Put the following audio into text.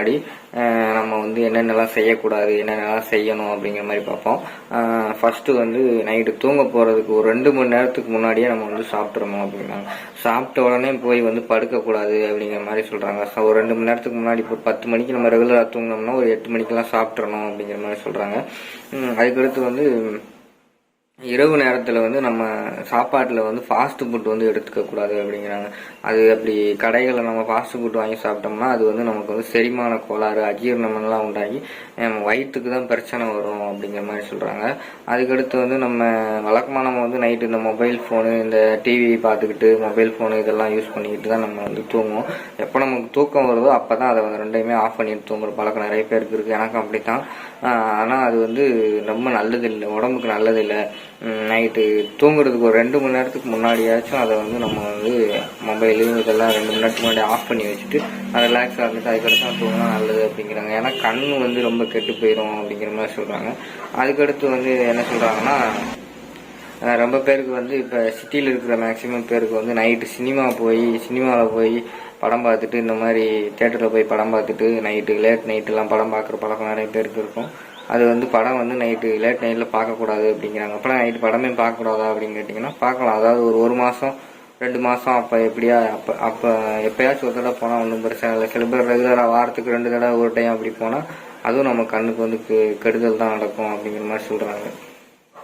முன்னாடி நம்ம வந்து என்னென்னலாம் செய்யக்கூடாது, என்னென்னலாம் செய்யணும் அப்படிங்கிற மாதிரி பார்ப்போம். ஃபர்ஸ்ட் வந்து நைட்டு தூங்க போகிறதுக்கு ஒரு 2 மணி நேரத்துக்கு முன்னாடியே நம்ம வந்து சாப்பிட்றணும் அப்படிங்கிறாங்க. சாப்பிட்ட உடனே போய் வந்து படுக்கக்கூடாது அப்படிங்கிற மாதிரி சொல்கிறாங்க. ஸோ ஒரு 2 மணி நேரத்துக்கு முன்னாடி இப்போ 10 மணிக்கு நம்ம ரெகுலராக தூங்கினோம்னா ஒரு 8 மணிக்கெல்லாம் சாப்பிட்றணும் அப்படிங்கிற மாதிரி சொல்கிறாங்க. அதுக்கடுத்து வந்து இரவு நேரத்தில் வந்து நம்ம சாப்பாட்டில் வந்து ஃபாஸ்ட் ஃபுட் வந்து எடுத்துக்கக்கூடாது அப்படிங்கிறாங்க. அது அப்படி கடைகளில் நம்ம ஃபாஸ்ட் ஃபுட் வாங்கி சாப்பிட்டோம்னா அது வந்து நமக்கு வந்து செரிமான கோளாறு, அஜீரணமெல்லாம் உண்டாகி நம்ம வயிற்றுக்கு தான் பிரச்சனை வரும் அப்படிங்கிற மாதிரி சொல்கிறாங்க. அதுக்கடுத்து வந்து நம்ம வழக்கமாக நம்ம வந்து நைட்டு இந்த மொபைல் ஃபோனு, இந்த டிவி பார்த்துக்கிட்டு மொபைல் ஃபோனு இதெல்லாம் யூஸ் பண்ணிக்கிட்டு தான் நம்ம வந்து தூங்குவோம். எப்போ நமக்கு தூக்கம் வருதோ அப்போ தான் அதை வந்து ரெண்டையுமே ஆஃப் பண்ணிட்டு தூங்குற பழக்கம் நிறைய பேருக்கு இருக்குது. எனக்கும் அப்படி தான். ஆனால் அது வந்து ரொம்ப நல்லதில்லை, உடம்புக்கு நல்லதில்லை. நைட்டு தூங்குறதுக்கு ஒரு 2 மணி நேரத்துக்கு முன்னாடியாச்சும் அதை வந்து நம்ம வந்து மொபைலு இதெல்லாம் 2 மணி நேரத்துக்கு முன்னாடி ஆஃப் பண்ணி வச்சுட்டு ரிலாக்ஸாக இருந்துட்டு அதுக்கடுத்து தூங்கினா நல்லது அப்படிங்கிறாங்க. ஏன்னா கண் வந்து ரொம்ப கெட்டு போயிடும் அப்படிங்கிற மாதிரி சொல்கிறாங்க. அதுக்கடுத்து வந்து என்ன சொல்கிறாங்கன்னா, ரொம்ப பேருக்கு வந்து இப்போ சிட்டியில் இருக்கிற மேக்சிமம் பேருக்கு வந்து நைட்டு சினிமாவில் போய் படம் பார்த்துட்டு, இந்த மாதிரி தேட்டரில் போய் படம் பார்த்துட்டு நைட்டு லேட் நைட்டெல்லாம் படம் பார்க்குற பழக்கம் நிறைய பேருக்கு இருக்கும். அது வந்து படம் வந்து நைட்டு லேட் நைட்டில் பார்க்கக்கூடாது அப்படிங்கிறாங்க. அப்போலாம் நைட்டு படமே பார்க்கக்கூடாதா அப்படின்னு கேட்டிங்கன்னா பார்க்கலாம். அதாவது ஒரு மாதம் 2 மாதம் அப்போ எப்படியா அப்போ எப்போயாச்சும் ஒரு தடவை போனால் ஒன்றும் பிரச்சனை இல்லை. சில பேர் ரெகுலராக வாரத்துக்கு 2 தடவை ஒரு டைம் அப்படி போனால் அதுவும் நம்ம கண்ணுக்கு வந்து கெடுதல் தான் நடக்கும் அப்படிங்கிற மாதிரி சொல்கிறாங்க.